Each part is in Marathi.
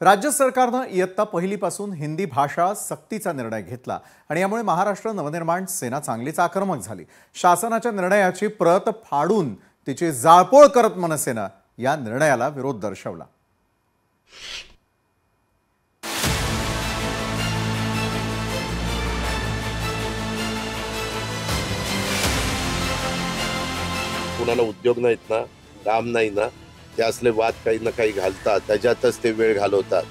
राज्य सरकारनं इयत्ता पहिलीपासून हिंदी भाषा सक्तीचा निर्णय घेतला आणि यामुळे महाराष्ट्र नवनिर्माण सेना चांगलीच आक्रमक झाली। शासनाच्या निर्णयाची प्रत फाडून तिची जाळपोळ करत मनसेनं या निर्णयाला विरोध दर्शवला। कुणाला उद्योग नाहीत ना, काम नाही ना, ते असले वाद काही ना काही घालतात, त्याच्यातच ते वेळ घालवतात।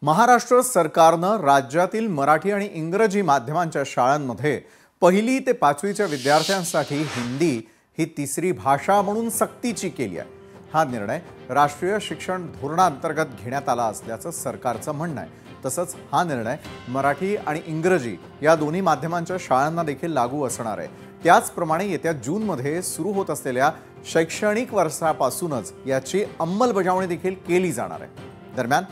महाराष्ट्र सरकारनं राज्यातील मराठी आणि इंग्रजी माध्यमांच्या शाळांमध्ये पहिली ते पाचवीच्या विद्यार्थ्यांसाठी हिंदी ही तिसरी भाषा म्हणून सक्तीची केली आहे। हा निर्णय राष्ट्रीय शिक्षण धोरणांतर्गत घेण्यात आला असल्याचं सरकारचं म्हणणं आहे। तसंच हा निर्णय मराठी आणि इंग्रजी या दोन्ही माध्यमांच्या शाळांना देखील लागू असणार आहे। त्याचप्रमाणे येत्या जूनमध्ये सुरू होत असलेल्या शैक्षणिक वर्षापासूनच याची अंमलबजावणी देखील केली जाणार आहे। दरम्यान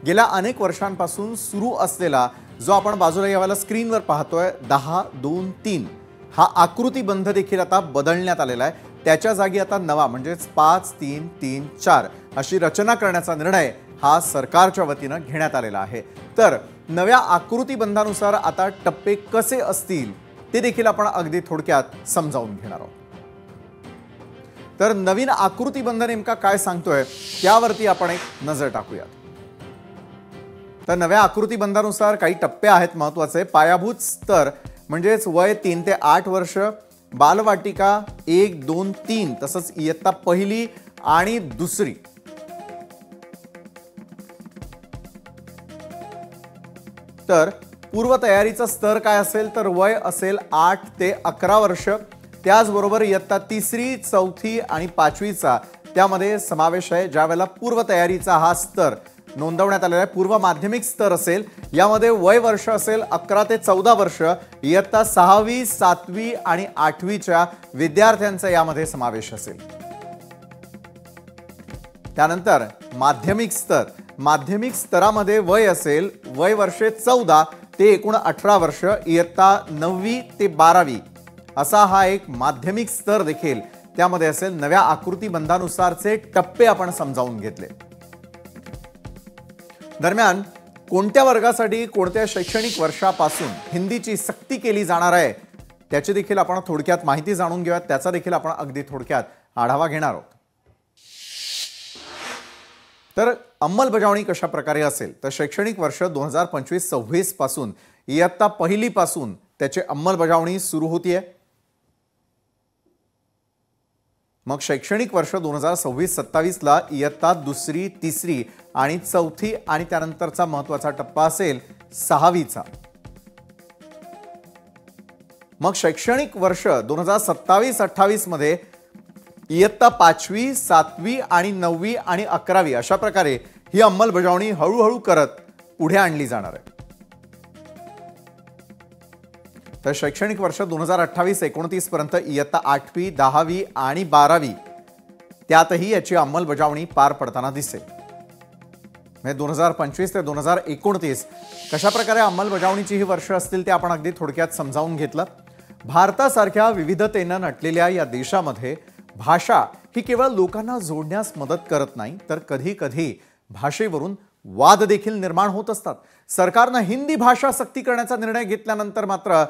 गेल्या अनेक वर्षांपासून सुरू असलेला जो आपण बाजूला यावेळेला स्क्रीनवर पाहतोय 10-2-3 हा आकृतीबंध देखील आता बदलण्यात आलेला आहे। त्याच्या जागी आता नवा म्हणजेच 5-3-3-4 अशी रचना करण्याचा निर्णय हा सरकारच्या वतीनं घेण्यात आलेला आहे। तर नव्या आकृतीबंधानुसार आता टप्पे कसे असतील ते देखील आपण अगदी थोडक्यात समजावून घेणार आहोत। तर नवीन आकृतीबंध नेमका काय सांगतोय त्यावरती आपण एक नजर टाकूयात। तर नव्या आकृतीबंधानुसार काही टप्पे आहेत महत्त्वाचे। पायाभूत स्तर म्हणजेच वय 3 ते 8 वर्ष, बालवाटिका 1-2-3 तसंच इयत्ता पहिली आणि दुसरी। तर पूर्वतयारीचा स्तर काय असेल तर वय असेल 8 ते 11 वर्ष। त्याचबरोबर इयत्ता तिसरी, चौथी आणि पाचवीचा त्यामध्ये समावेश आहे। ज्यावेळेला पूर्वतयारीचा हा स्तर नोंदवण्यात आलेला आहे, पूर्व माध्यमिक स्तर असेल, यामध्ये वय वर्ष असेल 11 ते 14 वर्ष। इयत्ता 6वी, 7वी आणि 8वीच्या विद्यार्थ्यांचा यामध्ये समावेश असेल। त्यानंतर माध्यमिक स्तर, माध्यमिक स्तरामध्ये वय असेल वय वर्षे 14 ते एकूण 18 वर्ष, इयत्ता 9वी ते 12वी असा हा एक माध्यमिक स्तर देखील त्यामध्ये असेल। नव्या आकृतीबंधानुसारचे टप्पे आपण समजावून घेतले। दरम्यान कोणत्या वर्गासाठी कोणत्या शैक्षणिक वर्षापासून हिंदीची सक्ती केली जाणार आहे त्याची देखील आपण थोडक्यात माहिती जाणून घेऊयात। त्याचा देखील आपण अगदी थोडक्यात आढावा घेणार आहोत। तर अंमलबजावणी कशा प्रकारे असेल तर शैक्षणिक वर्ष 2025-26 पासून इयत्ता पहिली पासून त्याची अंमलबजावणी सुरू होतीये। मग शैक्षणिक वर्ष 2026-27 ला इयत्ता दुसरी, तिसरी आणि चौथी आणि त्यानंतरचा महत्त्वाचा टप्पा असेल 6वीचा। मग शैक्षणिक वर्ष 2027-28 मध्ये इयत्ता 5वी, 7वी आणि 9वी आणि 11वी अशा प्रकारे ही अंमलबजावणी हळूहळू करत पुढे आणली जाणार आहे। तर शैक्षणिक वर्ष 2028-29 पर्यंत इयत्ता 8वी, 10वी आणि 12वी त्यातही याची अंमलबजावणी पार पडताना दिसेल। म्हणजे 2025 ते 2029 कशा प्रकारे अंमलबजावणीची ही वर्ष असतील ते आपण अगदी थोडक्यात समजावून घेतलं। भारतासारख्या विविधतेने नटलेल्या या देशामध्ये भाषा ही केवळ लोकांना जोडण्यास मदत करत नाही तर कधी कधी भाषेवरून वाद देखील निर्माण होत असतात। सरकारने हिंदी भाषा सक्ती करण्याचा निर्णय घेतल्यानंतर मात्र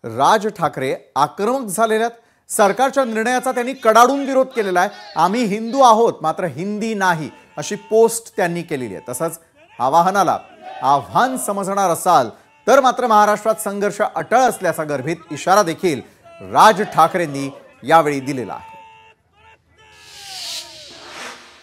राज ठाकरे आक्रमक झालेले आहेत। सरकारच्या निर्णयाचा त्यांनी कडाडून विरोध केलेला आहे। आम्ही हिंदू आहोत मात्र हिंदी नाही अशी पोस्ट त्यांनी केलेली आहे। तसंच आवाहनाला आव्हान समजणार असाल तर मात्र महाराष्ट्रात संघर्ष अटळ असल्याचा गर्भित इशारा देखील राज ठाकरेंनी यावेळी दिलेला आहे।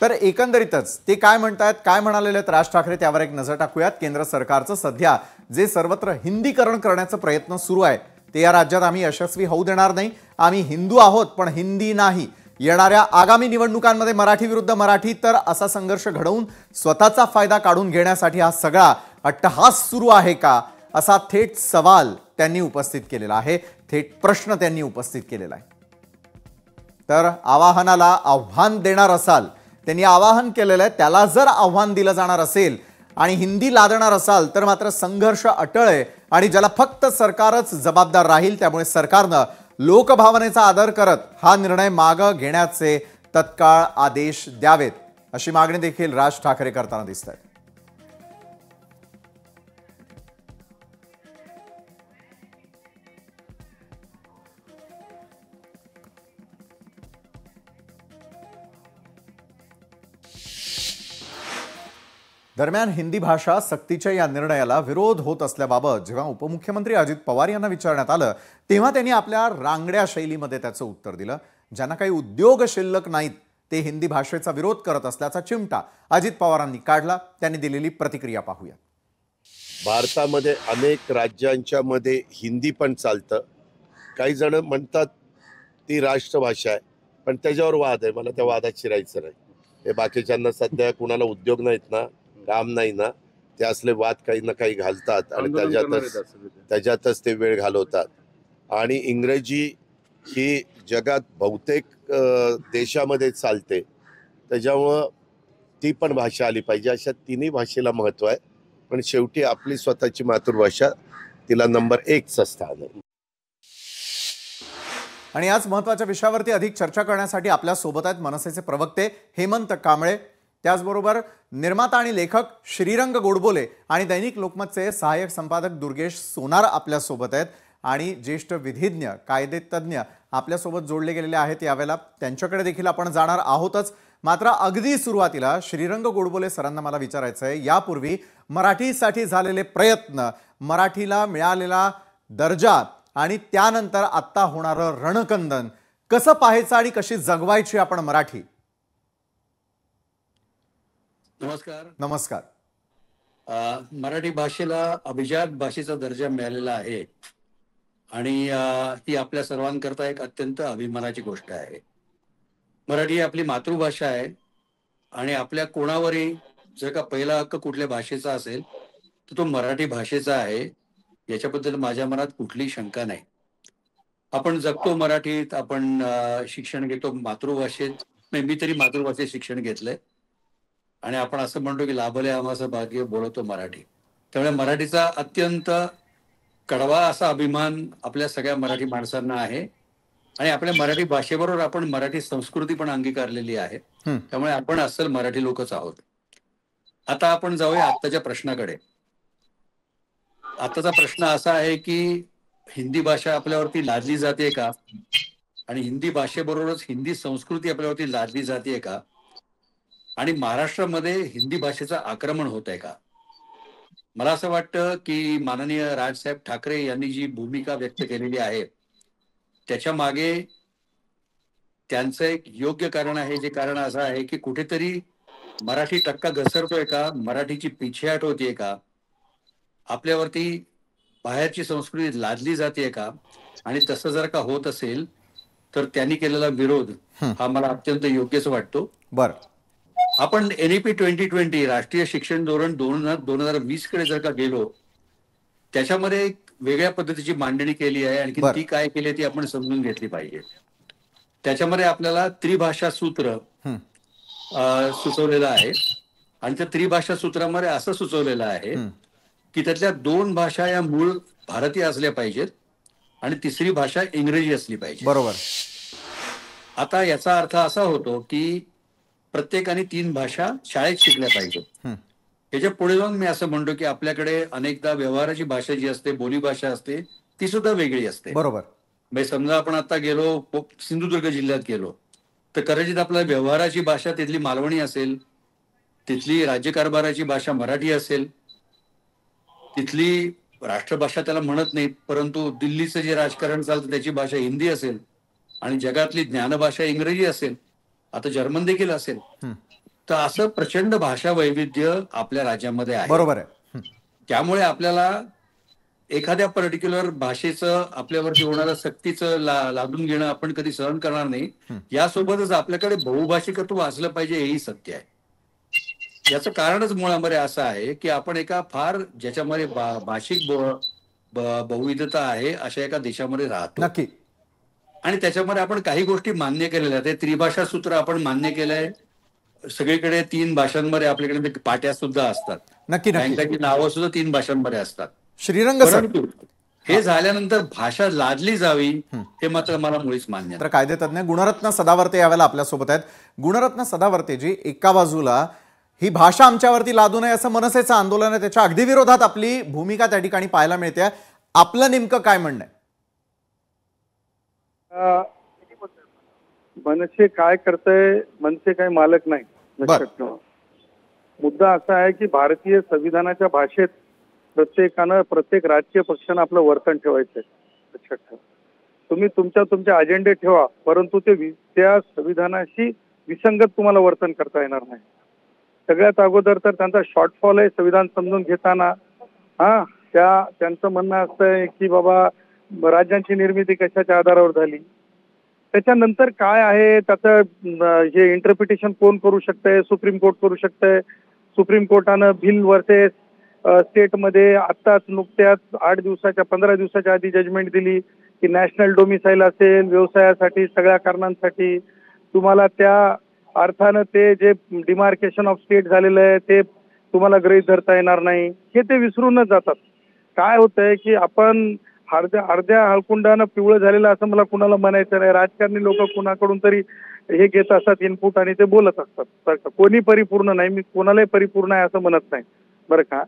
तर एकंदरीतच ते काय म्हणतात, काय म्हणालेले आहेत राज ठाकरे त्यावर एक नजर टाकूयात। केंद्र सरकारचं सध्या जे सर्वत्र हिंदीकरण करण्याचा प्रयत्न सुरू आहे ते या राज्यात आम्ही यशस्वी होऊ देणार नाही। आम्ही हिंदू आहोत पण हिंदी नाही। येणाऱ्या आगामी निवडणुकांमध्ये मराठी विरुद्ध मराठी तर असा संघर्ष घडवून स्वतःचा फायदा काढून घेण्यासाठी हा सगळा अट्टहास सुरू आहे का असा थेट सवाल त्यांनी उपस्थित केलेला आहे, थेट प्रश्न त्यांनी उपस्थित केलेला आहे। तर आवाहनाला आव्हान देणार असाल, त्यांनी आवाहन केलेलं आहे, त्याला जर आव्हान दिलं जाणार असेल आणि हिंदी लादणार असाल तर मात्र संघर्ष अटळ आहे आणि ज्याला फक्त सरकारच जबाबदार राहील। त्यामुळे सरकारनं लोकभावनेचा आदर करत हा निर्णय मागे घेण्याचे तत्काळ आदेश द्यावेत, अशी मागणी देखील राज ठाकरे करताना दिसत आहेत. दरम्यान हिंदी भाषा सक्तीच्या या निर्णयाला विरोध होत असल्याबाबत जेव्हा उपमुख्यमंत्री अजित पवार यांना विचारण्यात आलं तेव्हा त्यांनी आपल्या रांगड्या शैलीमध्ये त्याचं उत्तर दिलं. ज्यांना काही उद्योग शिल्लक नाहीत ते हिंदी भाषेचा विरोध करत असल्याचा चिमटा अजित पवारांनी काढला. त्यांनी दिलेली प्रतिक्रिया पाहूया. भारतामध्ये अनेक राज्यांच्या मध्ये हिंदी पण चालतं. काही जण म्हणतात ती राष्ट्रभाषा आहे, पण त्याच्यावर वाद आहे. मला त्या वादात शिरायचं नाही. हे बाकीच्यांना सध्या कुणाला उद्योग नाहीत ना, काम नाही ना, ते असले वाद काही ना काही घालतात आणि त्याच्यातच ते वेळ घालवतात. आणि इंग्रजी ही जगात बहुतेक देशामध्ये चालते, त्याच्यामुळं ती पण भाषा आली पाहिजे. अशा तिन्ही भाषेला महत्व आहे, पण शेवटी आपली स्वतःची मातृभाषा तिला नंबर 1चं स्थान आहे. आणि आज महत्त्वाच्या विषयावरती अधिक चर्चा करण्यासाठी आपल्या सोबत आहेत मनसेचे प्रवक्ते हेमंत कांबळे, त्याचबरोबर निर्माता आणि लेखक श्रीरंग गोडबोले आणि दैनिक लोकमतचे सहाय्यक संपादक दुर्गेश सोनार आपल्यासोबत आहेत आणि ज्येष्ठ विधिज्ञ कायदेतज्ञ आपल्यासोबत जोडले गेलेले आहेत. यावेळेला त्यांच्याकडे देखील आपण जाणार आहोतच. मात्र अगदी सुरुवातीला श्रीरंग गोडबोले सरांना मला विचारायचं आहे, यापूर्वी मराठीसाठी झालेले प्रयत्न, मराठीला मिळालेला दर्जा आणि त्यानंतर आत्ता होणारं रणकंदन कसं पाहायचं आणि कशी जगवायची आपण मराठी? नमस्कार. नमस्कार. मराठी भाषेला अभिजात भाषेचा दर्जा मिळालेला आहे आणि ही आपल्या सर्वांकरता एक अत्यंत अभिमानाची गोष्ट आहे. मराठी ही आपली मातृभाषा आहे आणि आपल्या कोणावरही जर का पहिला हक्क कुठल्या भाषेचा असेल तर तो मराठी भाषेचा आहे. याच्याबद्दल माझ्या मनात कुठलीही शंका नाही. आपण जगतो मराठीत, आपण शिक्षण घेतो मातृभाषेत. मी तरी मातृभाषेत शिक्षण घेतलंय आणि आपण असं म्हणतो की लाभले आम्हास भाग्य बोलतो मराठी. त्यामुळे मराठीचा अत्यंत कडवा असा अभिमान आपल्या सगळ्या मराठी माणसांना आहे आणि आपल्या मराठी भाषेबरोबर आपण मराठी संस्कृती पण अंगीकारलेली आहे. त्यामुळे आपण अस्सल मराठी लोकच आहोत. आता आपण जाऊया आत्ताच्या प्रश्नाकडे. आताचा प्रश्न असा आहे की हिंदी भाषा आपल्यावरती लादली जाते का आणि हिंदी भाषेबरोबरच हिंदी संस्कृती आपल्यावरती लादली जाते का आणि महाराष्ट्रामध्ये हिंदी भाषेचं आक्रमण होत आहे का? मला असं वाटतं की माननीय राजसाहेब ठाकरे यांनी जी भूमिका व्यक्त केलेली आहे त्याच्या मागे त्यांचं एक योग्य कारण आहे. जे कारण असं आहे की कुठेतरी मराठी टक्का घसरतोय का, मराठीची पिछेहाट होतीये का, आपल्यावरती बाहेरची संस्कृती लादली जाते का, आणि तसं जर का होत असेल तर त्यांनी केलेला विरोध हा मला अत्यंत योग्यच वाटतो. बरं, आपण NEP 2020 राष्ट्रीय शिक्षण धोरण 2020 कडे जर का गेलो त्याच्यामध्ये एक वेगळ्या पद्धतीची मांडणी केली आहे. आणखी ती काय केली ती आपण समजून घेतली पाहिजे. त्याच्यामध्ये आपल्याला त्रिभाषा सूत्र सुचवलेलं आहे आणि त्या त्रिभाषा सूत्रामध्ये असं सुचवलेलं आहे की त्यातल्या 2 भाषा या मूळ भारतीय असल्या पाहिजेत आणि तिसरी भाषा इंग्रजी असली पाहिजे. बरोबर. आता याचा अर्थ असा होतो की प्रत्येकाने 3 भाषा शाळेत शिकल्या पाहिजेत. याच्या पुढे जाऊन मी असं म्हणतो की आपल्याकडे अनेकदा व्यवहाराची भाषा जी असते, बोली भाषा असते, ती सुद्धा वेगळी असते. बरोबर. म्हणजे समजा आपण आता गेलो सिंधुदुर्ग जिल्ह्यात गेलो तर कदाचित आपल्या व्यवहाराची भाषा तिथली मालवणी असेल, तिथली राज्यकारभाराची भाषा मराठी असेल, तिथली राष्ट्रभाषा त्याला म्हणत नाहीत परंतु दिल्लीचं जे राजकारण चालतं त्याची भाषा हिंदी असेल आणि जगातली ज्ञानभाषा इंग्रजी असेल, आता जर्मन देखील असेल. तर असं प्रचंड भाषा वैविध्य आपल्या राज्यामध्ये आहे. बरोबर आहे. त्यामुळे आपल्याला एखाद्या पर्टिक्युलर भाषेचं आपल्यावरती होणारं सक्तीचं लादून घेणं आपण कधी सहन करणार नाही. यासोबतच आपल्याकडे बहुभाषिकत्व असलं पाहिजे हेही सत्य आहे. याचं कारणच मुळामध्ये असं आहे की आपण एका फार ज्याच्यामध्ये भाषिक बहुविधता आहे अशा एका देशामध्ये राहतो. नक्की. आणि त्याच्यामध्ये आपण काही गोष्टी मान्य केलेल्या आहेत. त्रिभाषा सूत्र आपण मान्य केलंय. सगळीकडे 3 भाषांमध्ये आपल्याकडे पाट्या सुद्धा असतात. नक्की नक्की. बँकाची नावं सुद्धा 3 भाषांमध्ये असतात. श्रीरंग सर, परंतु हे झाल्यानंतर भाषा लादली जावी हे मात्र मला मुळीच मान्य नाही. तर कायदेतज्ञ गुणरत्न सदावर्ते यावेळेला आपल्यासोबत आहेत. गुणरत्न सदावर्तेजी, एका बाजूला ही भाषा आमच्यावरती लादू नये असं मनसेचं आंदोलन आहे, त्याच्या अगदी विरोधात आपली भूमिका त्या ठिकाणी पाहायला मिळते. आपलं नेमकं काय म्हणणं आहे? मनसे काय करतंय, मनसे काय मालक नाही. लक्षात ठेवा, मुद्दा असा आहे की भारतीय संविधानाच्या भाषेत प्रत्येक राजकीय पक्षानं आपलं वर्तन ठेवायचं आहे. लक्षात ठेवा, तुम्ही तुमच्या अजेंडे ठेवा, परंतु त्या संविधानाशी विसंगत तुम्हाला वर्तन करता येणार नाही. सगळ्यात अगोदर तर त्यांचा शॉर्टफॉल आहे संविधान समजून घेताना. त्यांचं म्हणणं असं आहे की बाबा राज्यांची निर्मिती कशाच्या आधारावर झाली, त्याच्यानंतर काय आहे त्याचं हे इंटरप्रिटेशन कोण करू शकतंय, सुप्रीम कोर्ट करू शकतंय. सुप्रीम कोर्टानं बिल वर्सेस स्टेटमध्ये आत्ताच नुकत्याच 15 दिवसाच्या आधी जजमेंट दिली की नॅशनल डोमिसाईल असेल, व्यवसायासाठी सगळ्या कारणांसाठी तुम्हाला त्या अर्थानं ते जे डिमार्केशन ऑफ स्टेट झालेलं आहे ते तुम्हाला गृहीत धरता येणार नाही. हे ते विसरूनच जातात. काय होतंय की आपण अर्ध्या हळकुंडानं पिवळं झालेलं असं मला कुणाला म्हणायचं नाही. राजकारणी लोक कुणाकडून तरी हे घेत असतात इनपुट आणि ते बोलत असतात. बरं का, कोणी परिपूर्ण नाही, मी कोणालाही परिपूर्ण आहे असं म्हणत नाही. बरं का.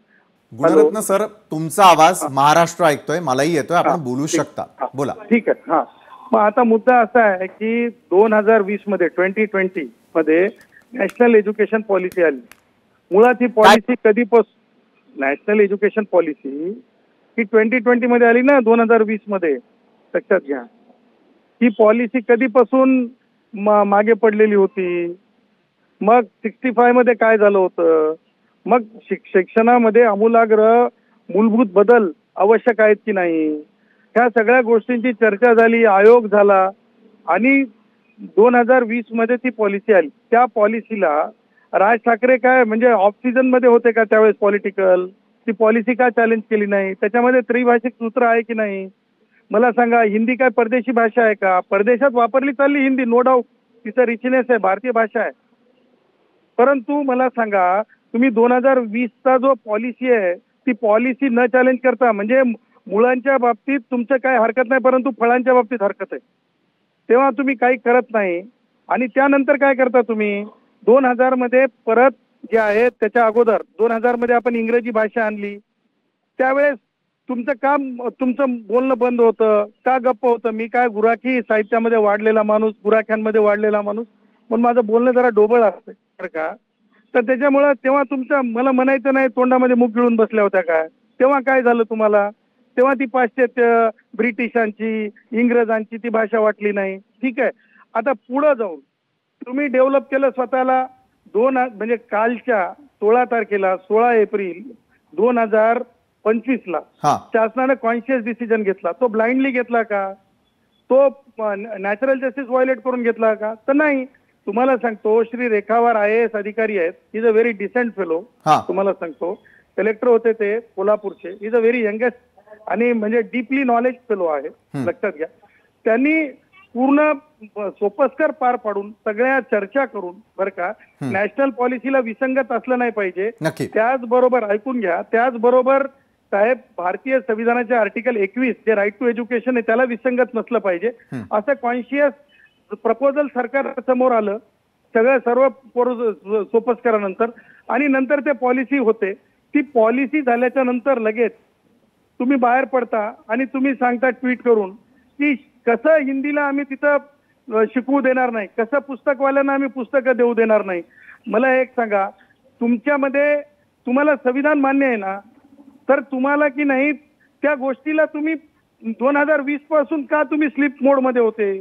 गुणरत्न सर, तुमचा आवाज महाराष्ट्र ऐकतोय, मलाही येतोय, आपण बोलू शकता, बोला. ठीक आहे. मग आता मुद्दा असा आहे की 2020 मध्ये 2020 मध्ये नॅशनल एज्युकेशन पॉलिसी आली. मुळात ही पॉलिसी कधीपासून नॅशनल एज्युकेशन पॉलिसी ही 2020 मध्ये आली ना, 2020 मध्ये. लक्षात घ्या, ही पॉलिसी कधीपासून मागे पडलेली होती. मग 65 मध्ये काय झालं होतं, मग शिक्षणामध्ये आमूलाग्र मूलभूत बदल आवश्यक आहेत की नाही, ह्या सगळ्या गोष्टींची चर्चा झाली, आयोग झाला आणि 2020 मध्ये ती पॉलिसी आली. त्या पॉलिसीला राज ठाकरे काय म्हणजे ऑफ सीझन मध्ये होते का त्यावेळेस पॉलिटिकल, ती पॉलिसी का चॅलेंज केली नाही? त्याच्यामध्ये त्रिभाषिक सूत्र आहे की नाही मला सांगा. हिंदी काय परदेशी भाषा आहे का? परदेशात वापरली चालली हिंदी, नो डाऊट, तिचा रिचनेस आहे, भारतीय भाषा आहे. परंतु मला सांगा, तुम्ही 2020चा जो पॉलिसी आहे ती पॉलिसी न चॅलेंज करता, म्हणजे मुलांच्या बाबतीत तुमचं काय हरकत नाही परंतु फळांच्या बाबतीत हरकत आहे, तेव्हा तुम्ही काही करत नाही. आणि त्यानंतर काय करता तुम्ही 2000 मध्ये परत जे आहे त्याच्या अगोदर 2000 मध्ये आपण इंग्रजी भाषा आणली. त्यावेळेस तुमचं बोलणं बंद होतं का, गप्प होतं? मी काय गुराखी साहित्यामध्ये वाढलेला माणूस, गुराख्यांमध्ये वाढलेला माणूस, पण माझं बोलणं जरा डोबळ असतं बरं का. तर त्याच्यामुळं तेव्हा मला म्हणायचं नाही तोंडामध्ये मुख गिळून बसल्या होत्या काय? तेव्हा काय झालं तुम्हाला? तेव्हा ती पाश्चात्य ब्रिटिशांची इंग्रजांची ती भाषा वाटली नाही. ठीक आहे, आता पुढं जाऊन तुम्ही डेव्हलप केलं स्वतःला. म्हणजे कालच्या 16 तारखेला 16 एप्रिल 2025 ला शासनाने कॉन्शियस डिसिजन घेतला. तो ब्लाइंडली घेतला का? तो नॅचरल जस्टिस व्हायोलेट करून घेतला का? तर नाही. तुम्हाला सांगतो, श्री रेखावार IAS अधिकारी आहेत, is a very decent fellow. तुम्हाला सांगतो, कलेक्टर होते ते कोल्हापूरचे, इज अ व्हेरी यंगेस्ट आणि म्हणजे डीपली नॉलेज फेलो आहे. लक्षात घ्या, त्यांनी पूर्ण सोपस्कर पार पाडून सगळ्या चर्चा करून बरं का, नॅशनल पॉलिसीला विसंगत असलं नाही पाहिजे. त्याचबरोबर ऐकून घ्या, त्याचबरोबर साहेब भारतीय संविधानाचे आर्टिकल 21 जे राईट टू एज्युकेशन आहे त्याला विसंगत नसलं पाहिजे असं कॉन्शियस प्रपोजल सरकार समोर आलं सर्व सोपस्करानंतर. आणि नंतर ते पॉलिसी होते. ती पॉलिसी झाल्याच्या नंतर लगेच तुम्ही बाहेर पडता आणि तुम्ही सांगता ट्विट करून की कसं हिंदीला आम्ही तिथं शिकवू देणार नाही, कसं पुस्तकवाल्यांना आम्ही पुस्तकं देऊ देणार नाही. मला एक सांगा, तुमच्यामध्ये तुम्हाला संविधान मान्य आहे ना, तर तुम्हाला की नाही त्या गोष्टीला तुम्ही 2020 पासून का तुम्ही स्लीप मोड मध्ये होते?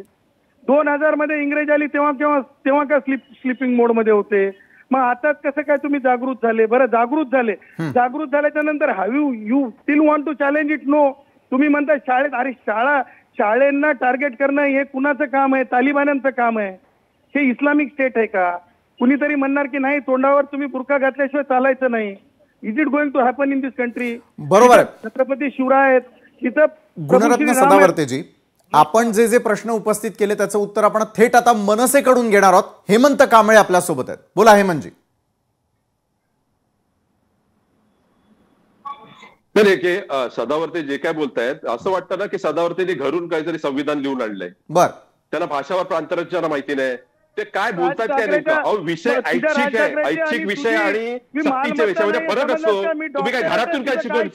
2000 मध्ये इंग्रजी आली तेव्हा का स्लीपिंग मोड मध्ये होते? मग आताच कसं काय तुम्ही जागृत झाले? बरं, जागृत झाल्याच्या नंतर have you still want to challenge it? No. तुम्ही म्हणता शाळेत, अरे शाळेंना टार्गेट करणं हे कुणाचं काम आहे? तालिबान्यांचं काम आहे. हे इस्लामिक स्टेट आहे का? कुणीतरी म्हणणार की नाही तोंडावर तुम्ही बुरखा घातल्याशिवाय चालायचं नाही. Is it going to happen in this country? बरोबर. छत्रपती शिवराय आहेत तिथं. गुणरत्न सदावर्तेजी, आपण जे प्रश्न उपस्थित केले त्याचं उत्तर आपण थेट आता मनसेकडून घेणार आहोत. हेमंत कांबळे आपल्या सोबत आहेत, बोला हेमंतजी. नाही सदावर्ते जे काय बोलतायत असं वाटतं ना की सदावर्तेने घरून काहीतरी संविधान लिहून आणलंय, बर त्याला भाषा प्रांतराज्याला माहिती नाही, ते काय बोलतात काय नेमकं. अहो विषय ऐच्छिक आहे, ऐच्छिक विषय आणि सक्तीच्या विषयामध्ये फरक असतो. तुम्ही काय घरातून काय शिकवण,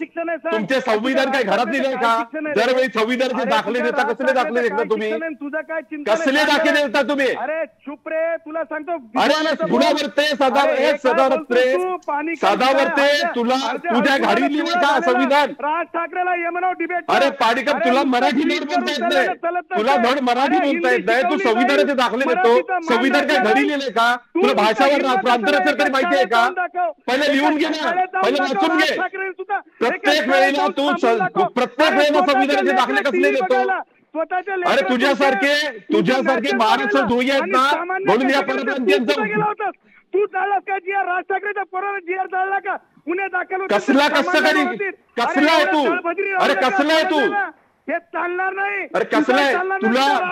तुमचे संविधान काय घरात लिहिले का? दरवेळी संविधानाचे दाखले देता, कसले दाखले देता तुम्ही, कसले दाखले देता तुम्ही? अरे चुप रे, तुला सांगतो. अरे गुणावरते सदावर्ते तुला तुझ्या घरी लिहिले का संविधान? राज ठाकरेला यमनाव डिबेट. अरे पाडिकम, तुला मराठी नीट बोलता येत नाही, तुला धड मराठी बोलता येत नाही, तू संविधानाचे दाखले देतो. संविधान काय घरी लिहिले का? तुला भाषावर प्रांतराज्य तरी माहिती आहे का? पहिले लिहून घे ना, पहिले वाचून घे. प्रत्येक वेळेला संविधानाचे दाखले कसले देतो? अरे तुझ्यासारखे महाराष्ट्र धोई आहेत ना, म्हणून या परप्रांतीयांचा तू चाललास का जी आर राज ठाकरेच्या पोराला जी आर चालला का? पुणे दाखल कसला आहे तू? अरे कसला आहे तू? हे चालणार नाही. अरे कसलं आहे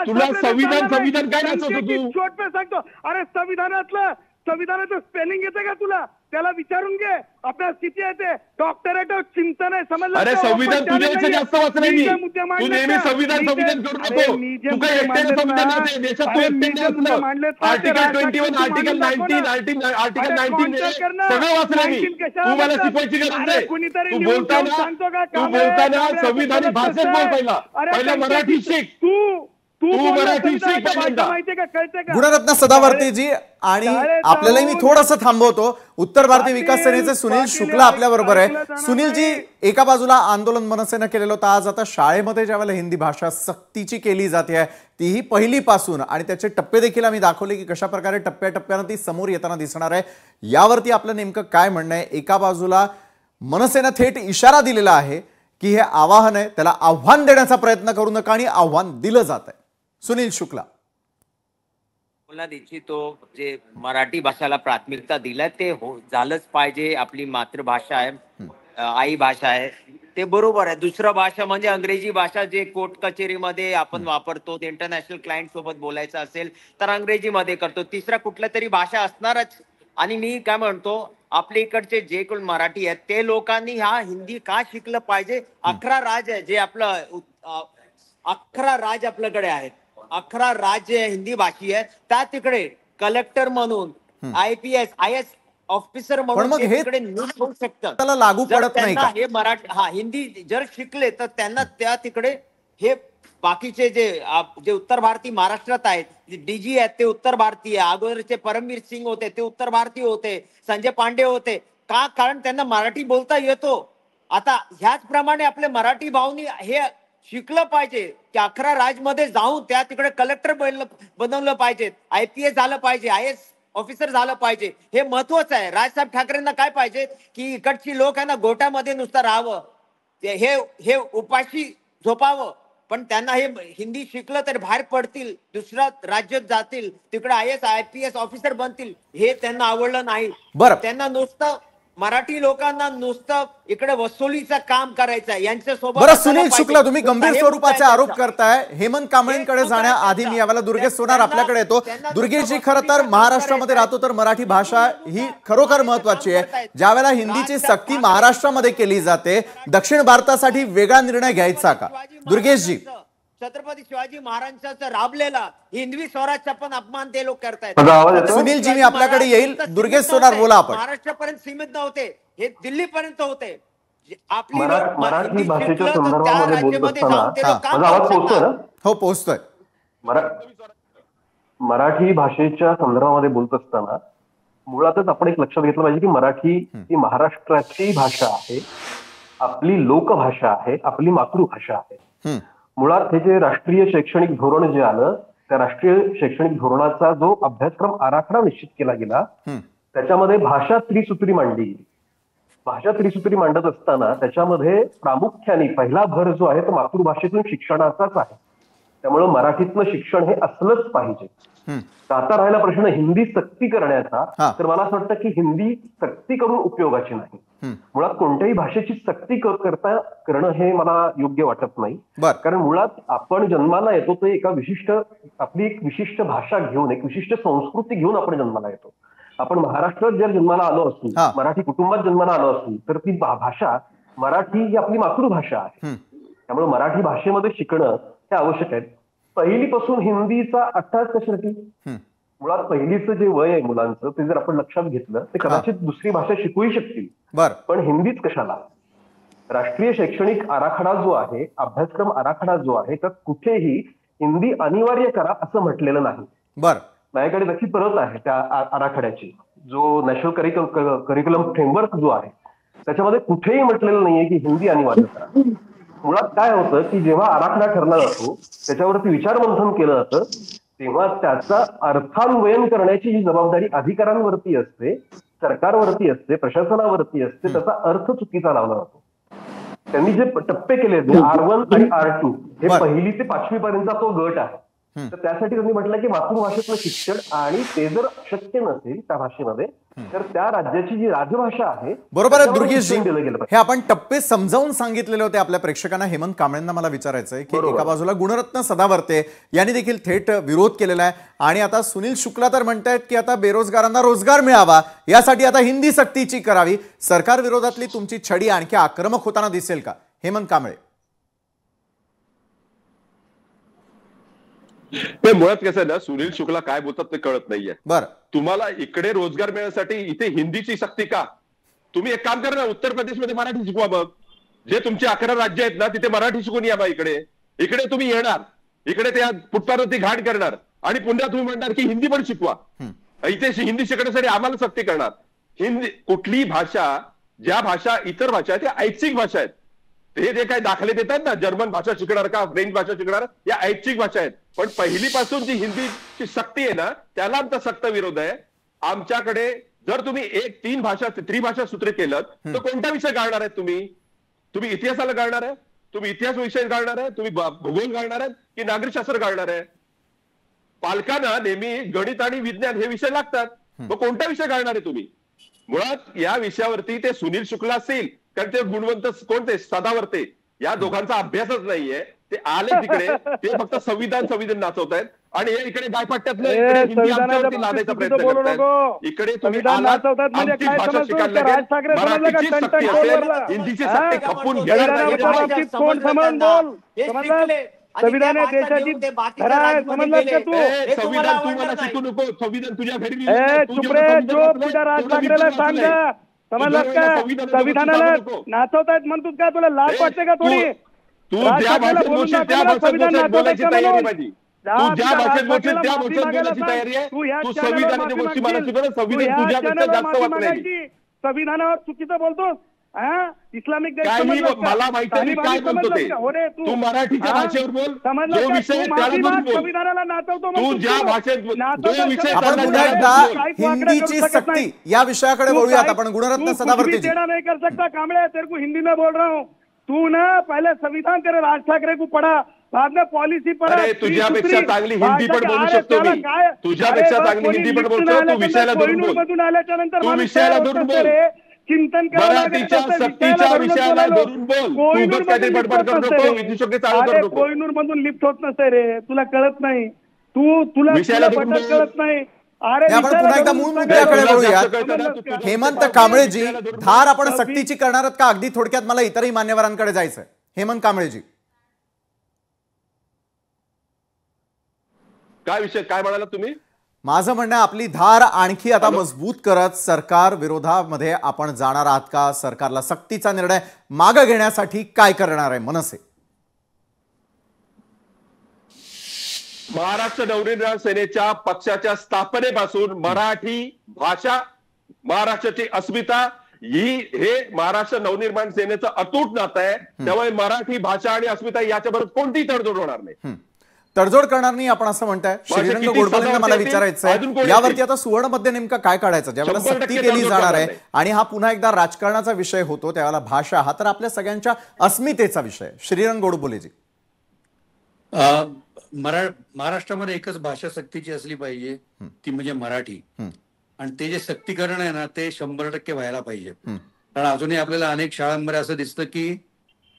तुला संविधान काय नाचवतो तू? छोट पे सांगतो. अरे संविधानाचं स्पेलिंग येते का तुला? त्याला विचारून घे. आपल्या स्थिती येते डॉक्टरेट चिंतन आहे, समजलं? अरे संविधान तुझ्यापेक्षा जास्त वाचलंय मी. तू नेहमी संविधान करू नको. तू काय एकट्याने संविधान नाही, देशात तू एकट्याने असलं. आर्टिकल 21, आर्टिकल 19, आर्टिकल 19 सगळं वाचलं मी. तू मला शिकवायची गरज नाही. तू बोलताना संविधानिक भाषेत बोल. पहिला मराठी शिक. तू मराठी शिक. गुणरत्न सदावर्तेजी, आणि आपल्यालाही मी थोडंसं थांबवतो. उत्तर भारतीय विकास सेनेचे सुनील शुक्ला आपल्या बरोबर आहे. सुनीलजी, एका बाजूला आंदोलन मनसेनं केलेलं होतं, आज आता शाळेमध्ये ज्यावेळेला हिंदी भाषा सक्तीची केली जाते आहे, तीही पहिलीपासून, आणि त्याचे टप्पे देखील आम्ही दाखवले की कशा प्रकारे टप्प्याटप्प्यानं ती समोर येताना दिसणार आहे. यावरती आपलं नेमकं काय म्हणणं आहे? एका बाजूला मनसेनं थेट इशारा दिलेला आहे की हे आवाहन आहे, त्याला आव्हान देण्याचा प्रयत्न करू नका, आणि आव्हान दिलं जात आहे. सुनील शुक्ला बोलण्यात इच्छितो, जे मराठी भाषेला प्राथमिकता दिल्या ते झालंच पाहिजे. आपली मातृभाषा आहे, आई भाषा आहे, ते बरोबर आहे. दुसरं भाषा म्हणजे अंग्रेजी भाषा, जे कोर्ट कचेरीमध्ये आपण वापरतो. इंटरनॅशनल क्लायंट सोबत बोलायचं असेल तर अंग्रेजीमध्ये करतो. तिसरा कुठल्या तरी भाषा असणारच. आणि मी काय म्हणतो, आपल्या इकडचे जे कोण मराठी आहेत ते लोकांनी हा हिंदी का शिकलं पाहिजे? 11 राज्य आहे, जे आपलं 11 राज्य आपल्याकडे आहेत. 11 राज्य हिंदी भाषी आहे. त्या तिकडे कलेक्टर म्हणून, IPS IS ऑफिसर म्हणून तिकडे नियुक्त होऊ शकतात. त्याला लागू पडत नाही का? हे मराठी हिंदी जर शिकले तर त्यांना त्या तिकडे हे बाकीचे जे उत्तर भारतीय महाराष्ट्रात आहेत, DG आहेत ते उत्तर भारतीय, अगोदरचे परमवीर सिंग होते ते उत्तर भारतीय होते, संजय पांडे होते का? कारण त्यांना मराठी बोलता येतो. आता ह्याचप्रमाणे आपले मराठी भाऊनी हे शिकलं पाहिजे की 11 राज्यमध्ये जाऊन त्या तिकडे कलेक्टर बनवलं पाहिजे, IPS झालं पाहिजे, IS ऑफिसर झालं पाहिजे. हे महत्वाचं आहे. राजसाहेब ठाकरेंना काय पाहिजे की इकडची लोक आहे ना गोट्यामध्ये नुसतं राहावं, हे उपाशी झोपावं. पण त्यांना हे हिंदी शिकलं तर बाहेर पडतील, दुसऱ्या राज्यात जातील, तिकडे IS IPS ऑफिसर बनतील. हे त्यांना आवडलं नाही. त्यांना नुसतं मराठी लोकांना नुसतं इकडे वसुलीचं काम करायचं आहे. यांच्यासोबत बरं सुनील शुक्ला, तुम्ही गंभीर स्वरूपाचे आरोप करताय. हेमंत कांबळेंकडे जाण्याआधी मी यावेळेला दुर्गेश सोनार आपल्याकडे येतो. दुर्गेशजी, खरं तर महाराष्ट्रामध्ये राहतो तर मराठी भाषा ही खरोखर महत्वाची आहे. ज्यावेळेला हिंदीची सक्ती महाराष्ट्रामध्ये केली जाते, दक्षिण भारतासाठी वेगळा निर्णय घ्यायचा का? दुर्गेशजी, छत्रपती शिवाजी महाराजांचा राबलेला हिंदवी स्वराज्याचा पण अपमान ते लोक करतायत. सुनीलजी, मी आपल्याकडे येईल. दुर्गेश सोनार, बोला आपण. महाराष्ट्रापर्यंत सीमित नव्हते, हे दिल्लीपर्यंत होते. मराठी भाषेच्या संदर्भामध्ये बोलत असताना माझा आवाज पोहोचतोय ना? हो, पोहोचतोय. मराठी भाषेच्या संदर्भामध्ये बोलत असताना मुळातच आपण एक लक्षात घेतलं पाहिजे की मराठी ही महाराष्ट्राची भाषा आहे, आपली लोकभाषा आहे, आपली मातृभाषा आहे. मुळात हे जे राष्ट्रीय शैक्षणिक धोरण जे आलं, त्या राष्ट्रीय शैक्षणिक धोरणाचा जो अभ्यासक्रम आराखडा निश्चित केला गेला त्याच्यामध्ये भाषा त्रिसूत्री मांडली गेली. भाषा त्रिसूत्री मांडत असताना त्याच्यामध्ये प्रामुख्याने पहिला भर जो आहे तो मातृभाषेतून शिक्षणाचाच आहे. त्यामुळे मराठीतलं शिक्षण हे असलंच पाहिजे. आता राहिला प्रश्न हिंदी सक्ती करण्याचा, तर मला असं वाटतं की हिंदी सक्ती करून उपयोगाची नाही. मुळात कोणत्याही भाषेची सक्ती करणं हे मला योग्य वाटत नाही. कारण मुळात आपण जन्माला येतो ते एका विशिष्ट, आपली एक विशिष्ट भाषा घेऊन, एक विशिष्ट संस्कृती घेऊन आपण जन्माला येतो. आपण महाराष्ट्रात जर जन्माला आलो असू, मराठी कुटुंबात जन्माला आलो असू, तर ती भाषा मराठी ही आपली मातृभाषा आहे. त्यामुळे मराठी भाषेमध्ये शिकणं हे आवश्यक आहे. पहिलीपासून हिंदीचा अट्टास कशासाठी? मुळात पहिलीचं जे वय आहे मुलांचं ते जर आपण लक्षात घेतलं ते कदाचित दुसरी भाषा शिकूही शकतील, पण हिंदीच कशाला? राष्ट्रीय शैक्षणिक आराखडा जो आहे, अभ्यासक्रम आराखडा जो आहे, त्यात कुठेही हिंदी अनिवार्य करा असं म्हटलेलं नाही. माझ्याकडे नक्की परत आहे त्या आराखड्याची, जो नॅशनल करिक्युलम फ्रेमवर्क जो आहे त्याच्यामध्ये कुठेही म्हटलेलं नाहीये की हिंदी अनिवार्य करा. मुळात काय होतं की जेव्हा आराखडा ठरला जातो त्याच्यावरती विचारमंथन केलं जातं तेव्हा त्याचा अर्थान्वयन करण्याची जी जबाबदारी अधिकाऱ्यांवरती असते, सरकारवरती असते, प्रशासनावरती असते, त्याचा अर्थ चुकीचा लावला जातो. त्यांनी जे टप्पे केले R1 आणि R2 हे पहिली ते 5वी पर्यंतचा तो गट आहे. तर त्यासाठी त्यांनी म्हटलं की मातृभाषेतलं शिक्षण, आणि ते जर शक्य नसेल त्या भाषेमध्ये तर त्या राज्याची जी राजभाषा आहे. बरोबर आहे दुर्गेशजी, हे आपण टप्पे समजावून सांगितलेले होते आपल्या प्रेक्षकांना. हेमंत कांबळेंना मला विचारायचं आहे की एका बाजूला गुणरत्न सदावर्ते यांनी देखील थेट विरोध केलेला आहे, आणि आता सुनील शुक्ला तर म्हणतायत की आता बेरोजगारांना रोजगार मिळावा यासाठी आता हिंदी सक्तीची करावी. सरकार विरोधातली तुमची छडी आणखी आक्रमक होताना दिसेल का हेमंत कांबळे? ते मुळात कसं आहे ना, सुनील शुक्ला काय बोलतात ते कळत नाहीये. बरं, तुम्हाला इकडे रोजगार मिळण्यासाठी इथे हिंदीची सक्ती का? तुम्ही एक काम करा ना, उत्तर प्रदेशमध्ये मराठी शिकवा. मग जे तुमचे 11 राज्य आहेत ना तिथे मराठी शिकून या. इकडे तुम्ही येणार, इकडे त्या फुटपाथवरती घाट करणार, आणि पुन्हा तुम्ही म्हणणार की हिंदी पण शिकवा. इथे हिंदी शिकण्यासाठी आम्हाला सक्ती करणार. हिंदी कुठली भाषा, ज्या भाषा इतर भाषा आहेत त्या ऐच्छिक भाषा आहेत. ते जे काही दाखले देतात ना, जर्मन भाषा शिकणार का फ्रेंच भाषा शिकणार, या ऐच्छिक भाषा आहेत. पण पहिलीपासून जी हिंदीची सक्ती आहे ना त्याला आमचा सक्त विरोध आहे. आमच्याकडे जर तुम्ही 3 भाषा त्रिभाषा सूत्र केलं तर कोणता विषय गाळणार आहेत तुम्ही इतिहासाला गाळणार आहे? तुम्ही इतिहास विषय गाळणार आहे? तुम्ही भूगोल गाळणार आहे की नागरिकशास्त्र गाळणार आहे? पालकांना नेहमी गणित आणि विज्ञान हे विषय लागतात, मग कोणता विषय गाळणार आहे तुम्ही? मुळात या विषयावरती ते सुनील शुक्ला असेल कारण ते गुणवंत कोणते सदावर्ते, या दोघांचा अभ्यासच नाहीये. ते आले तिकडे, ते फक्त संविधान नाचवतायत, आणि हे इकडे गायपट्ट्यातलं हिंदी आमच्यावरती लादायचा प्रयत्न करतायत. इकडे तुम्ही आलात आमची भाषा शिकायला लागेल, मराठीची सक्ती असेल, हिंदीची सक्ती खपून घेणार नाही. संविधान आहे देशाची, समजलं का तू? संविधान तू मला शिकू नको, संविधान तुझ्या घरी राज ठाकरेला सांग, समजलं का? संविधानाला नाचवतायत म्हणतोस का? तुला लाज वाटते का थोडी? तू ज्या भाषेत बोलशील त्या भाषेत बोलायची तयारी आहे माझी. तू ज्या भाषेत बोलशील त्या भाषेत बोलायची तयारी आहे. तू संविधानाच्या गोष्टी मला शिकव, संविधान तुझ्यापेक्षा जास्त वाचलंय. संविधानावर चुकीचं बोलतोस. इस्लामिक देश मला माहिती आहे काय बोलतो ते. तू मराठीच्या भाषेवर बोल, जो विषय त्याला बोल. संविधानाला नाचवतो तू ज्या भाषेत जो विषय आपण पुन्हा एकदा हिंदीची सक्ती या विषयाकडे बोलूयात. आपण गुणरत्न सदावर्ते जी नहीं कर सकता कांबळे, तेरे को हिंदी में बोल रहा हूँ. तू ना पहले संविधान तेरे राज ठाकरे को पढ़ा, बाद में पॉलिसी पढ़ा. तुझ्यापेक्षा चांगली हिंदी पण बोलू शकतो मी, तुझ्यापेक्षा चांगली हिंदी पण बोलतो. तू विषयाला धरून बोल, मधून आल्याच्या नंतर तू विषयाला धरून बोल, चिंतन मराठीच्या सक्तीच्या विषयाला धरून बोल. तू काहीतरी बडबड करू नको, विधिशक्ती चालू करू नको. कोहिनूर मधून लिफ्ट होत नसते रे, तुला कळत नाही. तुला विषयाला धरून बोल. कळत नाही. आपण पुन्हा एकदा मूळ मुद्द्याकडे वळूयात. हेमंत कांबळेजी, धार आपण सक्तीची करणार आहात का? अगदी थोडक्यात मला इतरही मान्यवरांकडे जायचंय. हेमंत कांबळेजी, काय विषय काय म्हणाला तुम्ही? माझं म्हणणं आपली धार आणखी आता मजबूत करत सरकार विरोधामध्ये आपण जाणार आहात का? सरकारला सक्तीचा निर्णय मागे घेण्यासाठी काय करणार आहे मनसे? महाराष्ट्र नवनिर्माण सेनेच्या पक्षाच्या स्थापनेपासून मराठी भाषा, महाराष्ट्राची अस्मिता हे महाराष्ट्र नवनिर्माण सेनेचं अतूट नातं आहे. त्यामुळे मराठी भाषा आणि अस्मिता याच्याबरोबर कोणतीही तडजोड होणार नाही. तडजोड करणार नाही आपण असं म्हणताय. श्रीरंग गोडबोलेंना मला विचारायचंय यावरती आता सुवर्णमध्ये नेमका काय काढायचं ज्यावेळेला सक्ती केली जाणार आहे, आणि हा पुन्हा एकदा राजकारणाचा विषय होतो त्यावेळेला भाषा हा तर आपल्या सगळ्यांच्या अस्मितेचा विषय. श्रीरंग गोडबोलेजी, महाराष्ट्रामध्ये एकच भाषा सक्तीची असली पाहिजे, ती म्हणजे मराठी. आणि ते जे सक्तीकरण आहे ना ते 100% व्हायला पाहिजे. कारण अजूनही आपल्याला अनेक शाळांमध्ये असं दिसतं की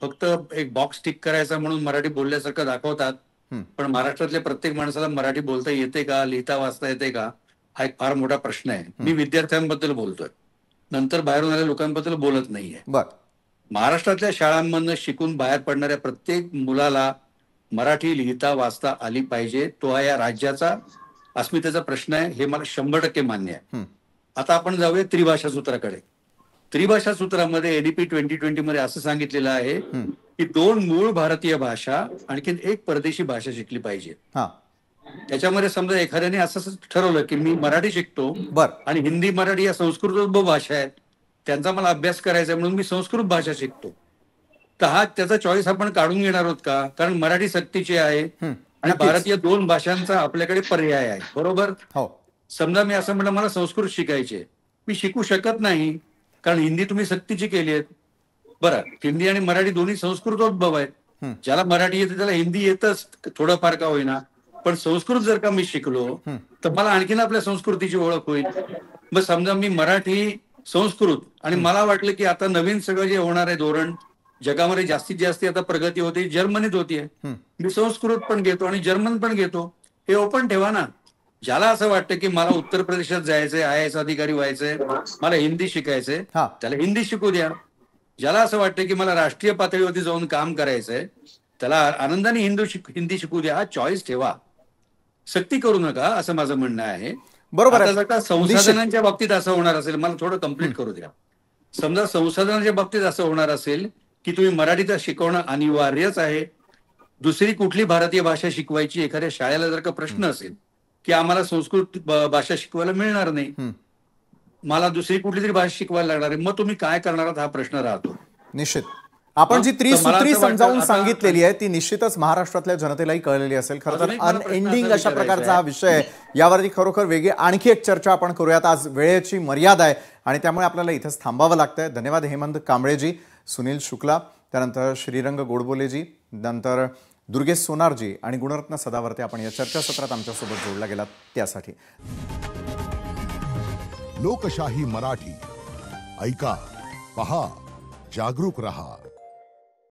फक्त एक बॉक्स टिक करायचा म्हणून मराठी बोलल्यासारखं दाखवतात, पण महाराष्ट्रातल्या प्रत्येक माणसाला मराठी बोलता येते का, लिहिता वाचता येते का, हा एक फार मोठा प्रश्न आहे. मी विद्यार्थ्यांबद्दल बोलतोय, नंतर बाहेरून आलेल्या लोकांबद्दल बोलत नाहीये. महाराष्ट्रातल्या शाळांमधनं शिकून बाहेर पडणाऱ्या प्रत्येक मुलाला मराठी लिहिता वाचता आली पाहिजे. तो हा या राज्याचा अस्मितेचा प्रश्न आहे, हे मला 100% मान्य आहे. आता आपण जाऊया त्रिभाषा सूत्राकडे. त्रिभाषा सूत्रामध्ये एडीपी 2020 मध्ये असं सांगितलेलं आहे की 2 मूळ भारतीय भाषा आणखीन 1 परदेशी भाषा शिकली पाहिजे. त्याच्यामध्ये समजा एखाद्याने असं ठरवलं की मी मराठी शिकतो आणि हिंदी मराठी या संस्कृत भाषा आहेत, त्यांचा मला अभ्यास करायचा आहे म्हणून मी संस्कृत भाषा शिकतो, तर हा त्याचा चॉईस आपण काढून घेणार आहोत का? कारण मराठी सक्तीची आहे आणि भारतीय 2 भाषांचा आपल्याकडे पर्याय आहे. बरोबर. समजा मी असं म्हणलं मला संस्कृत शिकायचे, मी शिकू शकत नाही कारण हिंदी तुम्ही सक्तीची केली आहे. बरं, हिंदी आणि मराठी दोन्ही संस्कृतोद्भव आहेत. ज्याला मराठी येते त्याला हिंदी येतच थोडंफार का होईना, पण संस्कृत जर का मी शिकलो तर मला आणखीन आपल्या संस्कृतीची ओळख होईल. मग समजा मी मराठी संस्कृत आणि मला वाटलं की आता नवीन सगळं जे होणार आहे धोरण जगामध्ये जास्तीत जास्त आता प्रगती होते जर्मनीत होतीये, मी संस्कृत पण घेतो आणि जर्मन पण घेतो. हे ओपन ठेवा ना. ज्याला असं वाटतं की मला उत्तर प्रदेशात जायचंय, IAS अधिकारी व्हायचंय, मला हिंदी शिकायचंय, त्याला हिंदी शिकू द्या. ज्याला असं वाटतं की मला राष्ट्रीय पातळीवरती जाऊन काम करायचंय, त्याला आनंदाने हिंदी शिकू द्या. हा चॉईस ठेवा, सक्ती करू नका, असं माझं म्हणणं आहे. बरोबर. जर का संसाधनांच्या बाबतीत असं होणार असेल, मला थोडं कंप्लीट करू द्या. समजा संसाधनांच्या बाबतीत असं होणार असेल की तुम्ही मराठीत शिकवणं अनिवार्यच आहे, दुसरी कुठली भारतीय भाषा शिकवायची एखाद्या शाळेला जर का प्रश्न असेल की आम्हाला संस्कृत भाषा शिकवायला मिळणार नाही, मला दुसरी कुठली तरी भाषा शिकवायला लागणार आहे, मग तुम्ही काय करणार आहात हा प्रश्न राहतो. निश्चित आपण जी त्रिसूत्री समजावून सांगितलेली आहे ती निश्चितच महाराष्ट्रातल्या जनतेलाही कळलेली असेल. खरं तर अनएंडिंग अशा प्रकारचा हा विषय आहे, यावरती खरोखर वेगळी आणखी एक चर्चा आपण करूयात. आज वेळेची मर्यादा आहे आणि त्यामुळे आपल्याला इथंच थांबावं लागतंय. धन्यवाद हेमंत कांबळेजी, सुनील शुक्ला, त्यानंतर श्रीरंग गोडबोलेजी, नंतर दुर्गेश सोनारजी आणि गुणरत्न सदावर्ते. आपण या चर्चासत्रात आमच्यासोबत जोडला गेलात त्यासाठी. लोकशाही मराठी ऐका, पहा, जागरूक रहा.